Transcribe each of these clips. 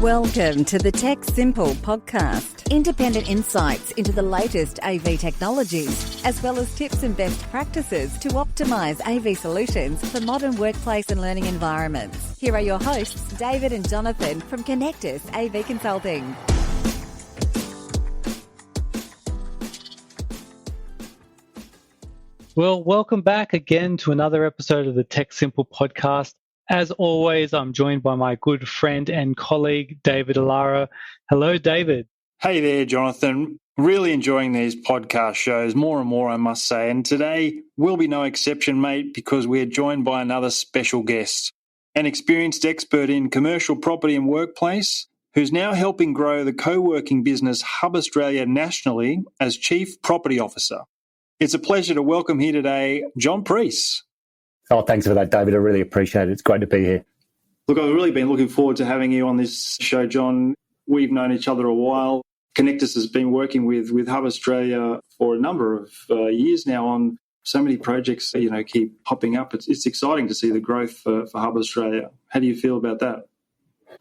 Welcome to the Tech Simple podcast. Independent insights into the latest AV technologies, as well as tips and best practices to optimize AV solutions for modern workplace and learning environments. Here are your hosts, David and Jonathan from Konnectus AV Consulting. Well, welcome back again to another episode of the Tech Simple podcast. As always, I'm joined by my good friend and colleague, David Allara. Hello, David. Hey there, Jonathan. Really enjoying these podcast shows, more and more, I must say. And today will be no exception, mate, because we're joined by another special guest, an experienced expert in commercial property and workplace, who's now helping grow the co-working business Hub Australia nationally as Chief Property Officer. It's a pleasure to welcome here today, John Preece. Oh, thanks for that, David. I really appreciate it. It's great to be here. Look, I've really been looking forward to having you on this show, John. We've known each other a while. Konnectus has been working with Hub Australia for a number of years now on so many projects, keep popping up. It's exciting to see the growth for Hub Australia. How do you feel about that?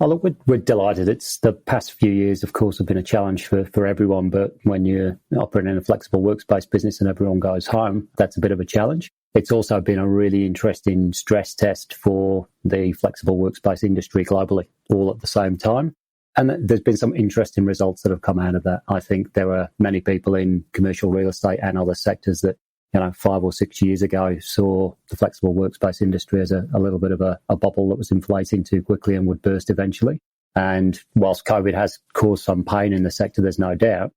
Oh, look, we're delighted. It's the past few years, of course, have been a challenge for everyone. But when you're operating in a flexible workspace business and everyone goes home, that's a bit of a challenge. It's also been a really interesting stress test for the flexible workspace industry globally, all at the same time. And there's been some interesting results that have come out of that. I think there were many people in commercial real estate and other sectors that, 5 or 6 years ago saw the flexible workspace industry as a little bit of a bubble that was inflating too quickly and would burst eventually. And whilst COVID has caused some pain in the sector, there's no doubt,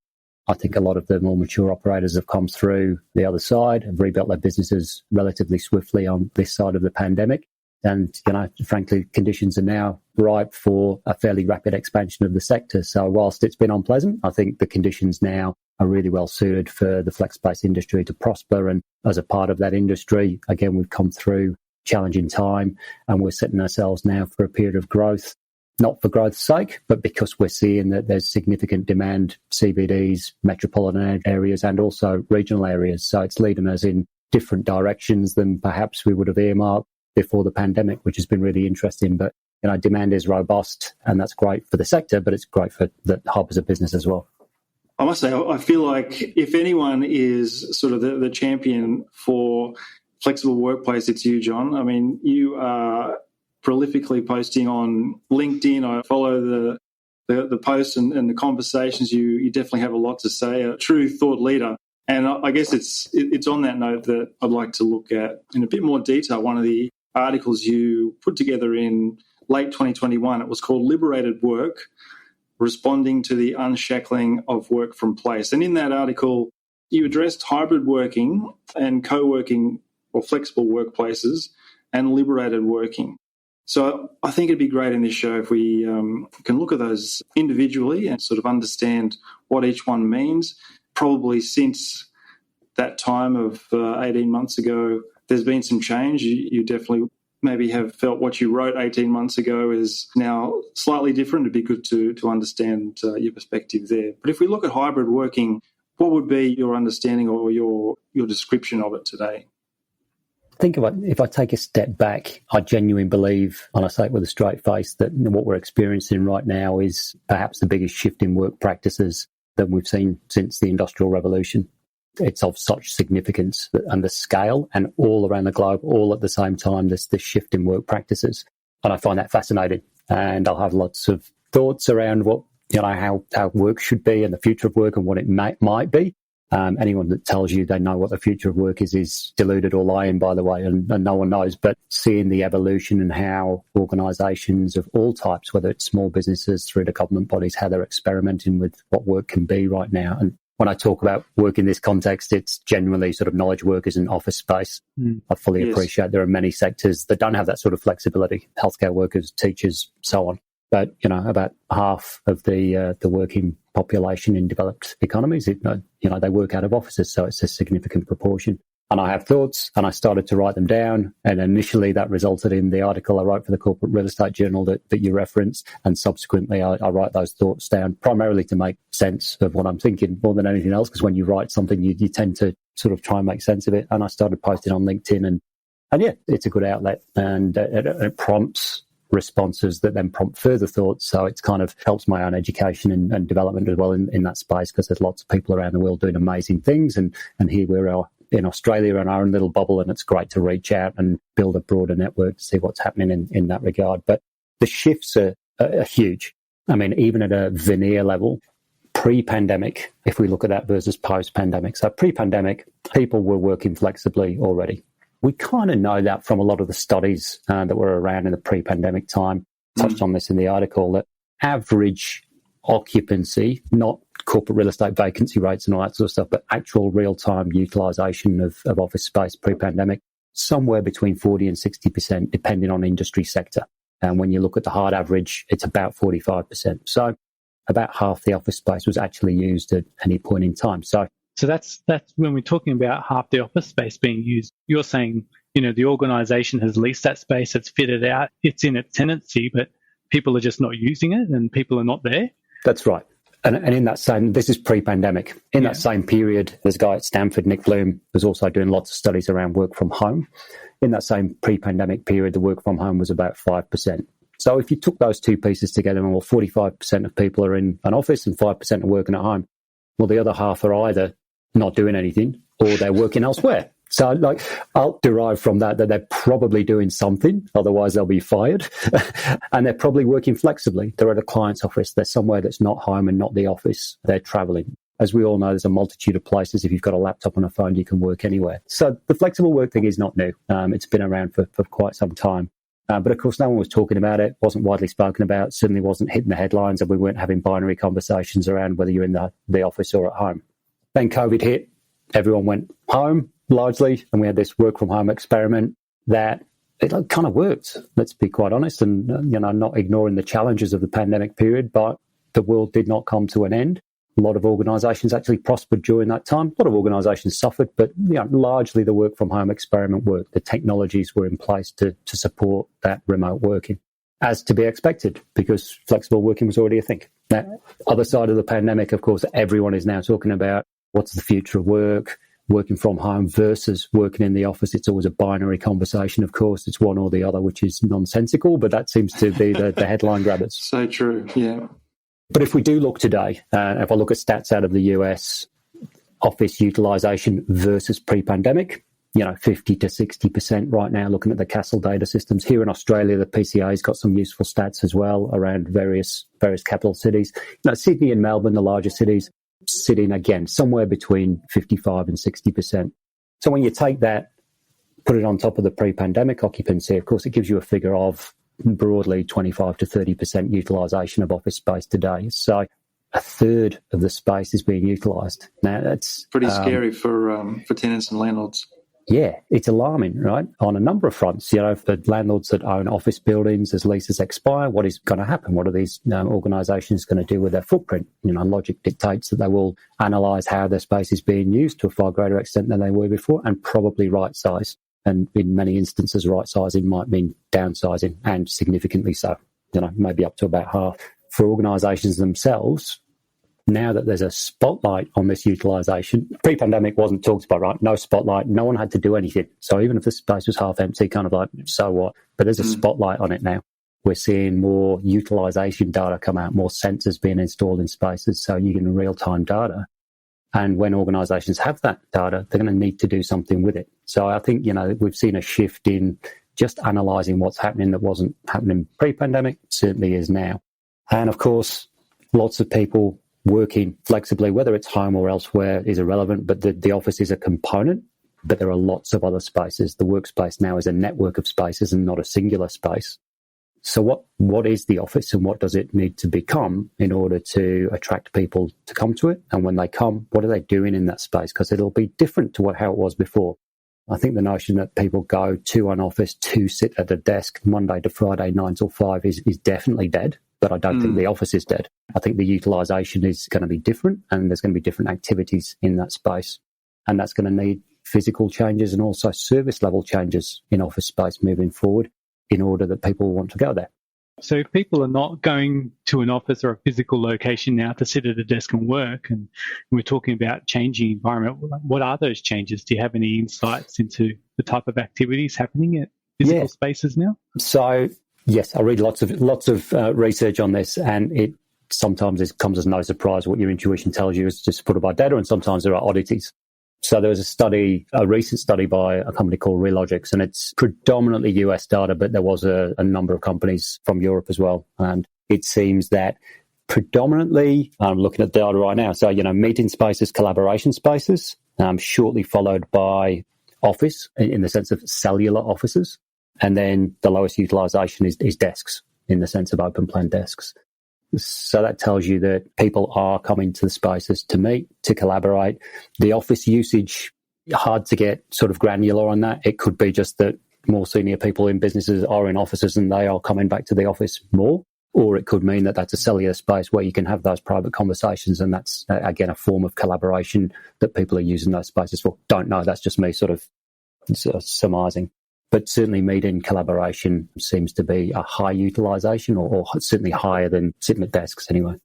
I think a lot of the more mature operators have come through the other side, have rebuilt their businesses relatively swiftly on this side of the pandemic. And, frankly, conditions are now ripe for a fairly rapid expansion of the sector. So whilst it's been unpleasant, I think the conditions now are really well suited for the flex space industry to prosper. And as a part of that industry, again, we've come through challenging time and we're setting ourselves now for a period of growth. Not for growth's sake, but because we're seeing that there's significant demand, CBDs, metropolitan areas, and also regional areas. So it's leading us in different directions than perhaps we would have earmarked before the pandemic, which has been really interesting. But, demand is robust, and that's great for the sector, but it's great for the Hub as a business as well. I must say, I feel like if anyone is sort of the champion for flexible workplace, it's you, John. I mean, you are prolifically posting on LinkedIn. I follow the posts and the conversations. You definitely have a lot to say, a true thought leader. And I guess it's on that note that I'd like to look at in a bit more detail one of the articles you put together in late 2021. It was called Liberated Work, Responding to the Unshackling of Work from Place. And in that article, you addressed hybrid working and co-working or flexible workplaces and liberated working. So I think it'd be great in this show if we can look at those individually and sort of understand what each one means. Probably since that time of 18 months ago, there's been some change. You definitely maybe have felt what you wrote 18 months ago is now slightly different. It'd be good to understand your perspective there. But if we look at hybrid working, what would be your understanding or your description of it today? Think about if I take a step back, I genuinely believe, and I say it with a straight face, that what we're experiencing right now is perhaps the biggest shift in work practices that we've seen since the Industrial Revolution. It's of such significance and the scale, and all around the globe, all at the same time, there's this shift in work practices. And I find that fascinating. And I'll have lots of thoughts around what, how work should be and the future of work and what it might be. Anyone that tells you they know what the future of work is deluded or lying, by the way, and no one knows. But seeing the evolution and how organisations of all types, whether it's small businesses through to government bodies, how they're experimenting with what work can be right now. And when I talk about work in this context, it's generally sort of knowledge workers in office space. I fully appreciate there are many sectors that don't have that sort of flexibility, healthcare workers, teachers, so on. But, about half of the working population in developed economies, they work out of offices, so it's a significant proportion. And I have thoughts, and I started to write them down. And initially that resulted in the article I wrote for the Corporate Real Estate Journal that you referenced. And subsequently I write those thoughts down primarily to make sense of what I'm thinking more than anything else, because when you write something, you tend to sort of try and make sense of it. And I started posting on LinkedIn and yeah, it's a good outlet, and it prompts responses that then prompt further thoughts. So it's kind of helps my own education and development as well in that space, because there's lots of people around the world doing amazing things. And here we're in Australia in our own little bubble, and it's great to reach out and build a broader network to see what's happening in that regard. But the shifts are huge. I mean, even at a veneer level, pre-pandemic, if we look at that versus post-pandemic. So pre-pandemic, people were working flexibly already. We kind of know that from a lot of the studies that were around in the pre-pandemic time. Touched on this in the article, that average occupancy, not corporate real estate vacancy rates and all that sort of stuff, but actual real-time utilisation of office space pre-pandemic, somewhere between 40 and 60%, depending on industry sector. And when you look at the hard average, it's about 45%. So about half the office space was actually used at any point in time. So that's when we're talking about half the office space being used. You're saying, the organisation has leased that space, it's fitted out, it's in its tenancy, but people are just not using it and people are not there? That's right. And in that same, this is pre-pandemic. In that same period, there's a guy at Stanford, Nick Bloom, who's also doing lots of studies around work from home. In that same pre-pandemic period, the work from home was about 5%. So if you took those two pieces together, and 45% of people are in an office and 5% are working at home, well, the other half are either not doing anything or they're working elsewhere. So I'll derive from that they're probably doing something, otherwise they'll be fired. And they're probably working flexibly. They're at a client's office. They're somewhere that's not home and not the office. They're traveling. As we all know, there's a multitude of places. If you've got a laptop and a phone, you can work anywhere. So the flexible work thing is not new. It's been around for quite some time. But of course, no one was talking about it, wasn't widely spoken about, certainly wasn't hitting the headlines, and we weren't having binary conversations around whether you're in the office or at home. Then COVID hit. Everyone went home largely, and we had this work from home experiment that it kind of worked, let's be quite honest, and not ignoring the challenges of the pandemic period, but the world did not come to an end. A lot of organisations actually prospered during that time. A lot of organisations suffered, but largely the work from home experiment worked. The technologies were in place to support that remote working, as to be expected, because flexible working was already a thing. Now, other side of the pandemic, of course, everyone is now talking about what's the future of work, working from home versus working in the office. It's always a binary conversation, of course. It's one or the other, which is nonsensical, but that seems to be the headline grabbers. So true, yeah. But if we do look today, if I look at stats out of the US, office utilisation versus pre-pandemic, 50 to 60% right now, looking at the Castle data systems. Here in Australia, the PCA's got some useful stats as well around various capital cities. Sydney and Melbourne, the larger cities, sitting again somewhere between 55 and 60%. So when you take that, put it on top of the pre-pandemic occupancy, of course, it gives you a figure of broadly 25 to 30% utilisation of office space today. So a third of the space is being utilised. Now that's pretty scary for tenants and landlords. Yeah, it's alarming, right? On a number of fronts. For landlords that own office buildings, as leases expire, what is going to happen? What are these organisations going to do with their footprint? Logic dictates that they will analyse how their space is being used to a far greater extent than they were before, and probably right-size. And in many instances, right-sizing might mean downsizing, and significantly so, maybe up to about half. For organisations themselves, now that there's a spotlight on this utilisation, pre-pandemic wasn't talked about, right? No spotlight, no one had to do anything. So even if the space was half empty, kind of like, so what? But there's a spotlight on it now. We're seeing more utilisation data come out, more sensors being installed in spaces, so you get real-time data. And when organisations have that data, they're going to need to do something with it. So I think, we've seen a shift in just analysing what's happening that wasn't happening pre-pandemic, certainly is now. And of course, lots of people working flexibly, whether it's home or elsewhere, is irrelevant, but the office is a component, but there are lots of other spaces. The workspace now is a network of spaces and not a singular space. So what is the office, and what does it need to become in order to attract people to come to it? And when they come, what are they doing in that space? Because it'll be different to how it was before. I think the notion that people go to an office to sit at a desk Monday to Friday, 9 till 5 is definitely dead. But I don't think the office is dead. I think the utilisation is going to be different, and there's going to be different activities in that space. And that's going to need physical changes and also service level changes in office space moving forward in order that people want to go there. So if people are not going to an office or a physical location now to sit at a desk and work, and we're talking about changing environment, what are those changes? Do you have any insights into the type of activities happening at physical spaces now? So Yes, I read lots of research on this, and it comes as no surprise what your intuition tells you is just supported by data, and sometimes there are oddities. So there was a recent study by a company called Relogics, and it's predominantly US data, but there was a number of companies from Europe as well. And it seems that predominantly, I'm looking at data right now, so, meeting spaces, collaboration spaces, shortly followed by office in the sense of cellular offices. And then the lowest utilization is desks in the sense of open plan desks. So that tells you that people are coming to the spaces to meet, to collaborate. The office usage, hard to get sort of granular on that. It could be just that more senior people in businesses are in offices and they are coming back to the office more. Or it could mean that that's a cellular space where you can have those private conversations, and that's, again, a form of collaboration that people are using those spaces for. Don't know. That's just me sort of surmising. But certainly meeting collaboration seems to be a high utilisation, or certainly higher than sitting at desks anyway.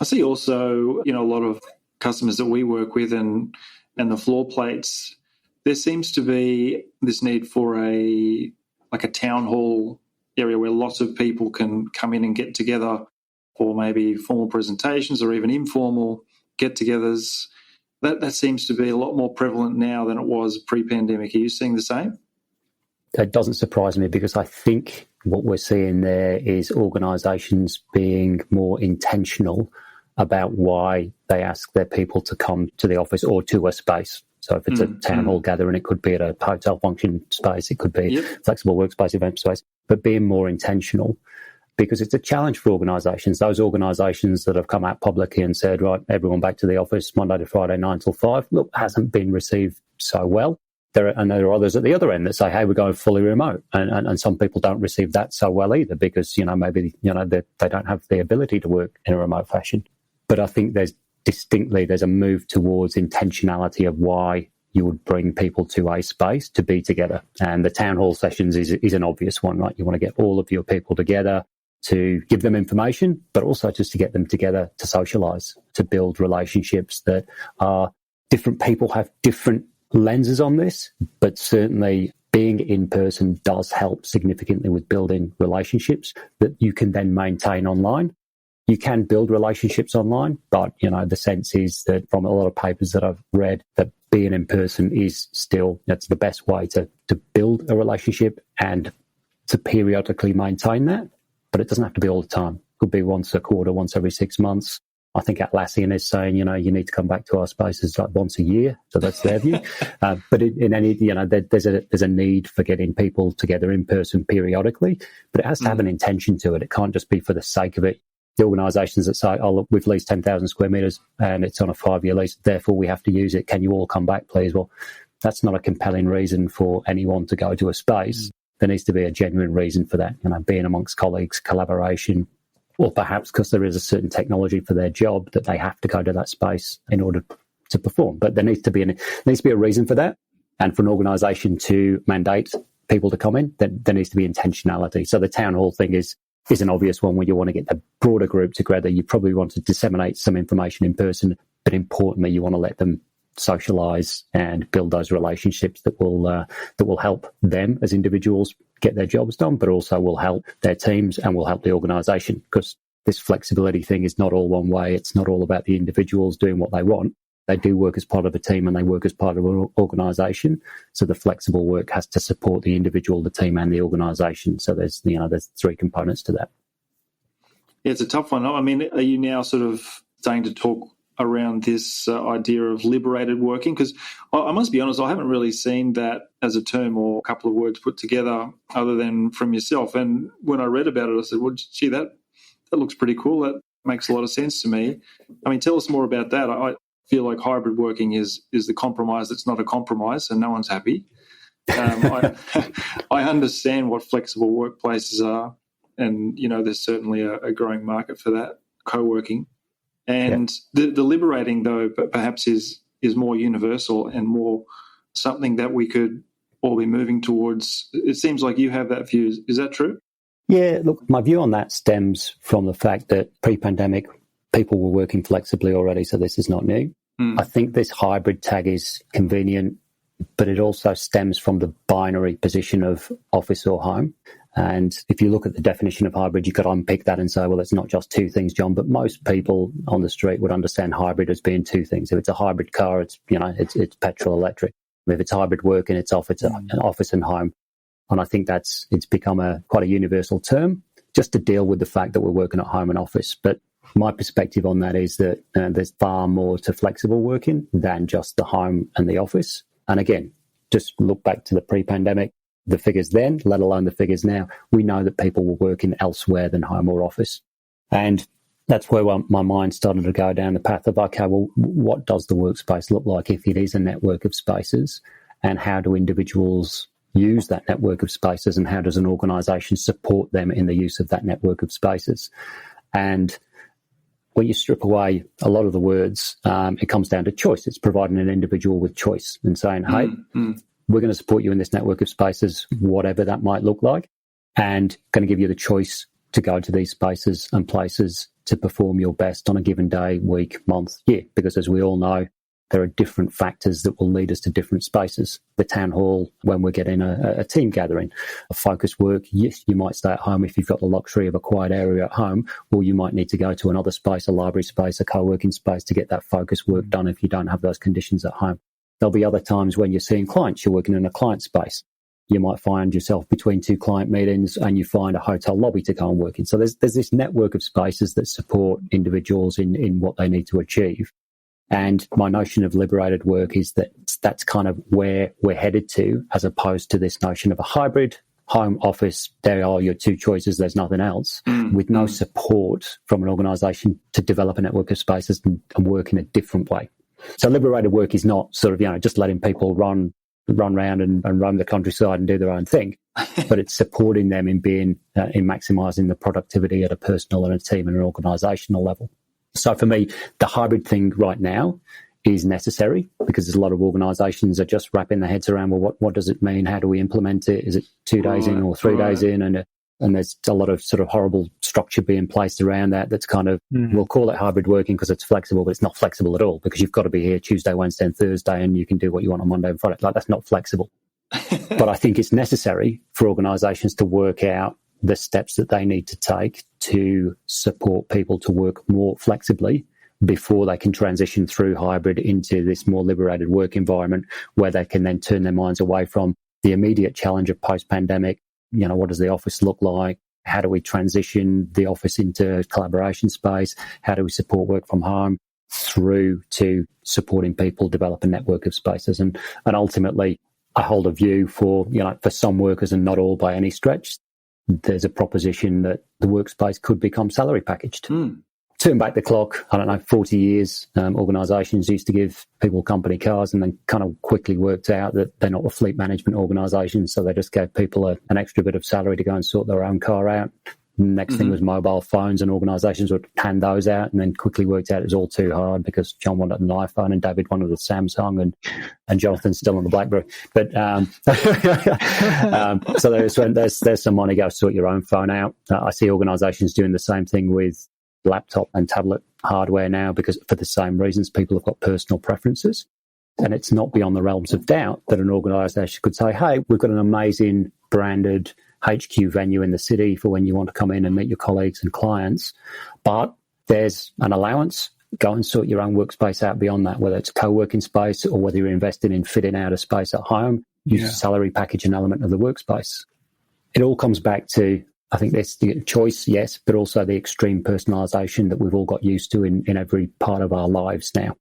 I see also, a lot of customers that we work with and the floor plates, there seems to be this need for a town hall area where lots of people can come in and get together for maybe formal presentations or even informal get-togethers. That seems to be a lot more prevalent now than it was pre-pandemic. Are you seeing the same? That doesn't surprise me, because I think what we're seeing there is organisations being more intentional about why they ask their people to come to the office or to a space. So if it's a town hall gathering, it could be at a hotel function space, it could be flexible workspace event space, but being more intentional, because it's a challenge for organisations. Those organisations that have come out publicly and said, right, everyone back to the office Monday to Friday, 9 till 5, look, hasn't been received so well. There are others at the other end that say, hey, we're going fully remote. And some people don't receive that so well either, because, maybe, they don't have the ability to work in a remote fashion. But I think there's a move towards intentionality of why you would bring people to a space to be together. And the town hall sessions is an obvious one, right? You want to get all of your people together to give them information, but also just to get them together to socialise, to build relationships that are different. People have different lenses on this, but certainly being in person does help significantly with building relationships that you can then maintain online. You can build relationships online, but, the sense is that from a lot of papers that I've read, that being in person is still, that's the best way to build a relationship and to periodically maintain that. But it doesn't have to be all the time. It could be once a quarter, once every 6 months. I think Atlassian is saying, you need to come back to our spaces like once a year. So that's their view. But in any, there's a need for getting people together in person periodically, but it has to have an intention to it. It can't just be for the sake of it. The organisations that say, oh, look, we've leased 10,000 square metres and it's on a 5-year lease, therefore we have to use it. Can you all come back, please? Well, that's not a compelling reason for anyone to go to a space. There needs to be a genuine reason for that, being amongst colleagues, collaboration, or perhaps because there is a certain technology for their job that they have to go to that space in order to perform. But there needs to be a reason for that. And for an organisation to mandate people to come in, then there needs to be intentionality. So the town hall thing is an obvious one where you want to get the broader group together. You probably want to disseminate some information in person, but importantly, you want to let them socialise and build those relationships that will help them as individuals get their jobs done, but also will help their teams and will help the organisation, because this flexibility thing is not all one way. It's not all about the individuals doing what they want. They do work as part of a team and they work as part of an organisation. So the flexible work has to support the individual, the team and the organisation. So there's 3 components to that. Yeah, it's a tough one. I mean, are you now sort of starting to talk around this idea of liberated working? Because I must be honest, I haven't really seen that as a term or a couple of words put together other than from yourself. And when I read about it, I said, well, gee, that looks pretty cool. That makes a lot of sense to me. I mean, tell us more about that. I feel like hybrid working is the compromise that's not a compromise, and no one's happy. I understand what flexible workplaces are, and, there's certainly a growing market for that, co-working. And the liberating, though, perhaps is more universal and more something that we could all be moving towards. It seems like you have that view. Is that true? Yeah, look, my view on that stems from the fact that pre-pandemic, people were working flexibly already, so this is not new. I think this hybrid tag is convenient, but it also stems from the binary position of office or home. And if you look at the definition of hybrid, you could unpick that and say, well, it's not just two things, John, but most people on the street would understand hybrid as being two things. If it's a hybrid car, it's it's petrol electric. If it's hybrid working, it's office and home. And I think it's become quite a universal term just to deal with the fact that we're working at home and office. But my perspective on that is that there's far more to flexible working than just the home and the office. And again, just look back to the pre-pandemic, the figures then, let alone the figures now. We know that people were working elsewhere than home or office. And that's where my mind started to go down the path of, okay, well, what does the workspace look like if it is a network of spaces? And how do individuals use that network of spaces, and how does an organisation support them in the use of that network of spaces? And when you strip away a lot of the words, it comes down to choice. It's providing an individual with choice and saying, hey, we're going to support you in this network of spaces, whatever that might look like, and going to give you the choice to go to these spaces and places to perform your best on a given day, week, month, year. Because as we all know, there are different factors that will lead us to different spaces. The town hall, when we're getting a team gathering, a focused work, yes, you might stay at home if you've got the luxury of a quiet area at home, or you might need to go to another space, a library space, a co-working space to get that focused work done if you don't have those conditions at home. There'll be other times when you're seeing clients, you're working in a client space. You might find yourself between two client meetings and you find a hotel lobby to go and work in. So there's this network of spaces that support individuals in what they need to achieve. And my notion of liberated work is that that's kind of where we're headed to, as opposed to this notion of a hybrid home office. There are your two choices. There's nothing else, with no support from an organisation to develop a network of spaces and work in a different way. So liberated work is not sort of, just letting people run around and roam the countryside and do their own thing, but it's supporting them in being, in maximising the productivity at a personal and a team and an organisational level. So for me, the hybrid thing right now is necessary because there's a lot of organisations are just wrapping their heads around, well, what does it mean? How do we implement it? Is it 2 days in or 3 days in? And there's a lot of sort of horrible structure being placed around that's kind of, we'll call it hybrid working because it's flexible, but it's not flexible at all because you've got to be here Tuesday, Wednesday and Thursday and you can do what you want on Monday and Friday. Like, that's not flexible. But I think it's necessary for organisations to work out the steps that they need to take to support people to work more flexibly before they can transition through hybrid into this more liberated work environment where they can then turn their minds away from the immediate challenge of post-pandemic. What does the office look like? How do we transition the office into collaboration space? How do we support work from home through to supporting people develop a network of spaces? And ultimately, I hold a view for some workers and not all by any stretch. There's a proposition that the workspace could become salary packaged. Turn back the clock, 40 years, organisations used to give people company cars and then kind of quickly worked out that they're not a fleet management organisation, so they just gave people an extra bit of salary to go and sort their own car out. Next thing was mobile phones, and organisations would hand those out and then quickly worked out it was all too hard because John wanted an iPhone and David wanted a Samsung and Jonathan's still on the BlackBerry. But so there's some money, go sort your own phone out. I see organisations doing the same thing with laptop and tablet hardware now because for the same reasons, people have got personal preferences. And it's not beyond the realms of doubt that an organisation could say, hey, we've got an amazing branded HQ venue in the city for when you want to come in and meet your colleagues and clients. But there's an allowance. Go and sort your own workspace out beyond that, whether it's a co-working space or whether you're investing in fitting out a space at home. Use a salary package and element of the workspace. It all comes back to, I think there's the choice, yes, but also the extreme personalisation that we've all got used to in every part of our lives now.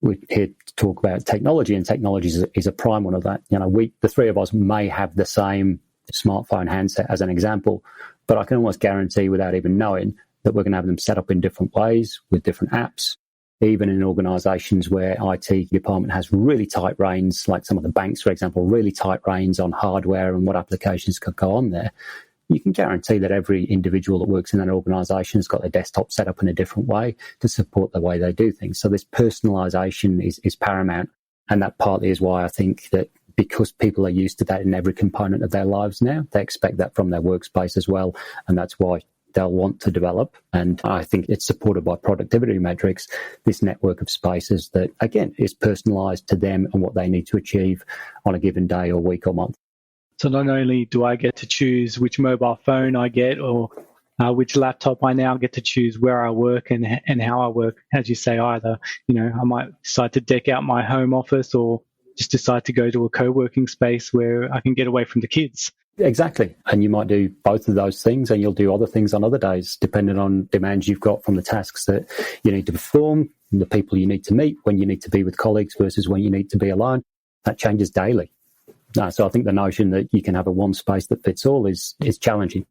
We're here to talk about technology, and technology is a prime one of that. The three of us may have the same smartphone handset as an example, but I can almost guarantee without even knowing that we're going to have them set up in different ways with different apps. Even in organisations where IT department has really tight reins, like some of the banks, for example, really tight reins on hardware and what applications could go on there, you can guarantee that every individual that works in that organisation has got their desktop set up in a different way to support the way they do things. So this personalisation is paramount. And that partly is why I think that because people are used to that in every component of their lives now, they expect that from their workspace as well. And that's why they'll want to develop. And I think it's supported by productivity metrics, this network of spaces that, again, is personalised to them and what they need to achieve on a given day or week or month. So not only do I get to choose which mobile phone I get or which laptop, I now get to choose where I work and how I work. As you say, either, I might decide to deck out my home office or just decide to go to a co-working space where I can get away from the kids. Exactly. And you might do both of those things, and you'll do other things on other days, depending on demands you've got from the tasks that you need to perform, the people you need to meet, when you need to be with colleagues versus when you need to be alone. That changes daily. So I think the notion that you can have a one space that fits all is challenging.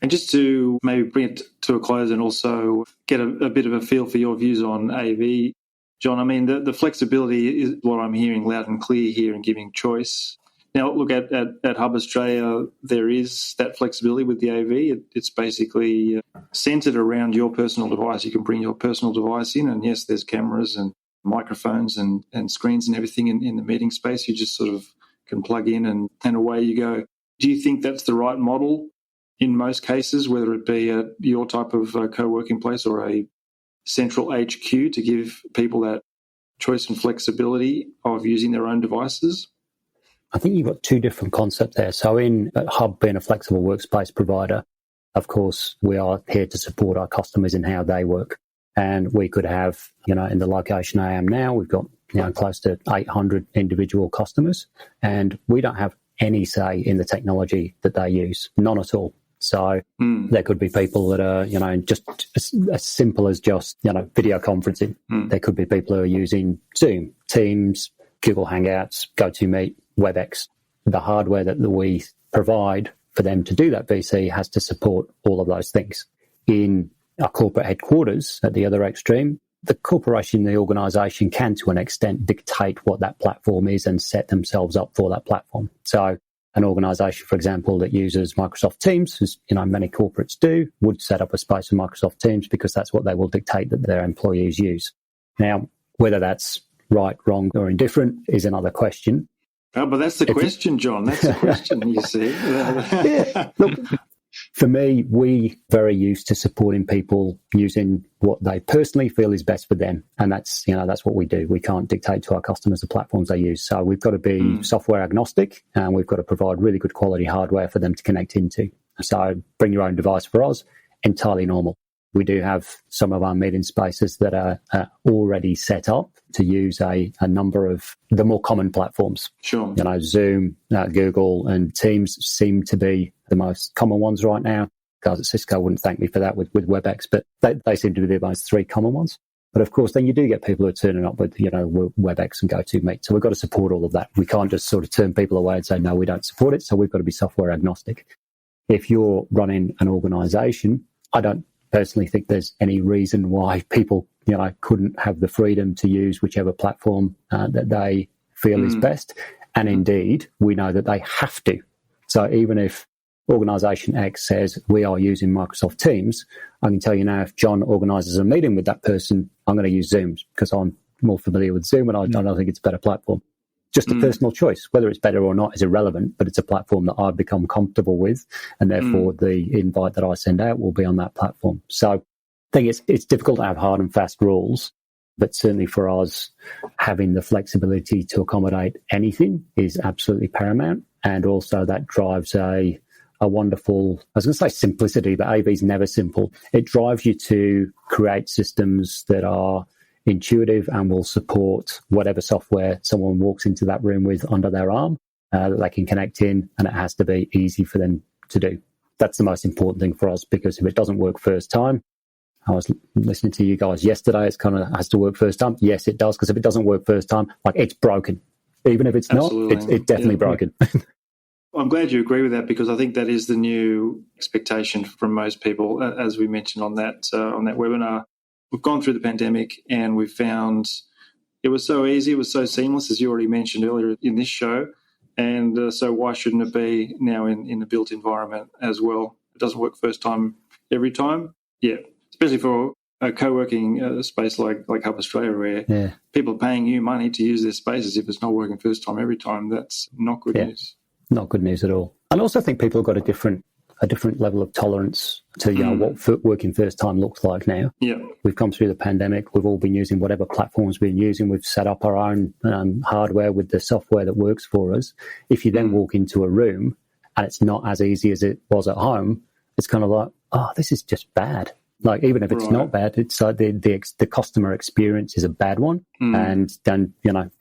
And just to maybe bring it to a close and also get a bit of a feel for your views on AV, John, I mean, the flexibility is what I'm hearing loud and clear here in giving choice. Now, look, at Hub Australia, there is that flexibility with the AV. It's basically centred around your personal device. You can bring your personal device in, and yes, there's cameras and microphones and screens and everything in the meeting space. You just sort of can plug in and away you go. Do you think that's the right model in most cases, whether it be at your type of co-working place or a central HQ, to give people that choice and flexibility of using their own devices? I think you've got two different concepts there. So in Hub being a flexible workspace provider, of course, we are here to support our customers in how they work. And we could have, in the location I am now, we've got, close to 800 individual customers, and we don't have any say in the technology that they use, none at all. So there could be people that are, just as simple as just, video conferencing. There could be people who are using Zoom, Teams, Google Hangouts, GoToMeet, Webex. The hardware that we provide for them to do that VC has to support all of those things. In our corporate headquarters at the other extreme, the corporation, the organisation can, to an extent, dictate what that platform is and set themselves up for that platform. So an organisation, for example, that uses Microsoft Teams, as many corporates do, would set up a space for Microsoft Teams because that's what they will dictate that their employees use. Now, whether that's right, wrong, or indifferent is another question. Oh, but that's the question, John. That's the question, you see. Yeah. Look, for me, we very used to supporting people using what they personally feel is best for them. And that's what we do. We can't dictate to our customers the platforms they use. So we've got to be software agnostic, and we've got to provide really good quality hardware for them to connect into. So bring your own device for us, entirely normal. We do have some of our meeting spaces that are already set up to use a number of the more common platforms. Sure. Zoom, Google, and Teams seem to be the most common ones right now. Guys at Cisco wouldn't thank me for that with Webex, but they seem to be the most three common ones. But of course, then you do get people who are turning up with, Webex and GoToMeet. So we've got to support all of that. We can't just sort of turn people away and say, no, we don't support it. So we've got to be software agnostic. If you're running an organization, I don't personally think there's any reason why people, couldn't have the freedom to use whichever platform that they feel is best. And indeed, we know that they have to. So even if Organisation X says we are using Microsoft Teams, I can tell you now, if John organises a meeting with that person, I'm going to use Zoom because I'm more familiar with Zoom and I don't think it's a better platform. Just a personal choice. Whether it's better or not is irrelevant, but it's a platform that I've become comfortable with, and therefore the invite that I send out will be on that platform. So I think it's difficult to have hard and fast rules, but certainly for us, having the flexibility to accommodate anything is absolutely paramount. And also that drives a wonderful, I was going to say simplicity, but AV is never simple. It drives you to create systems that are intuitive and will support whatever software someone walks into that room with under their arm that they can connect in, and it has to be easy for them to do. That's the most important thing for us, because if it doesn't work first time, I was listening to you guys yesterday, it's kind of has to work first time. Yes, it does, because if it doesn't work first time, it's broken. Even if it's Absolutely. Not, it's definitely broken. I'm glad you agree with that, because I think that is the new expectation from most people, as we mentioned on that webinar. We've gone through the pandemic and we've found it was so easy, it was so seamless, as you already mentioned earlier in this show. And so why shouldn't it be now in the built environment as well? It doesn't work first time every time. Yeah, especially for a co-working space like Hub Australia, where people are paying you money to use their spaces. If it's not working first time every time, that's not good news. Not good news at all. And I also think people have got a different a different level of tolerance to what working first time looks like now. Yeah. We've come through the pandemic. We've all been using whatever platforms we've been using. We've set up our own hardware with the software that works for us. If you then walk into a room and it's not as easy as it was at home, it's kind of like, oh, this is just bad. Like, even if it's not bad, it's like the customer experience is a bad one. And then,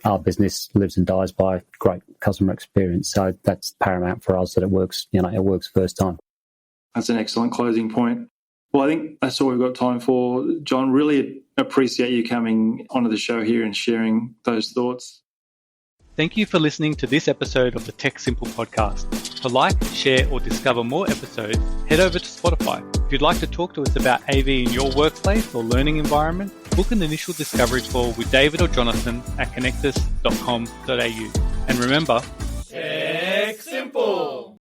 our business lives and dies by great customer experience. So that's paramount for us that it works, it works first time. That's an excellent closing point. Well, I think that's all we've got time for. John, really appreciate you coming onto the show here and sharing those thoughts. Thank you for listening to this episode of the Tech Simple podcast. To like, share, or discover more episodes, head over to Spotify. If you'd like to talk to us about AV in your workplace or learning environment, book an initial discovery call with David or Jonathan at konnectus.com.au. And remember, Tech Simple!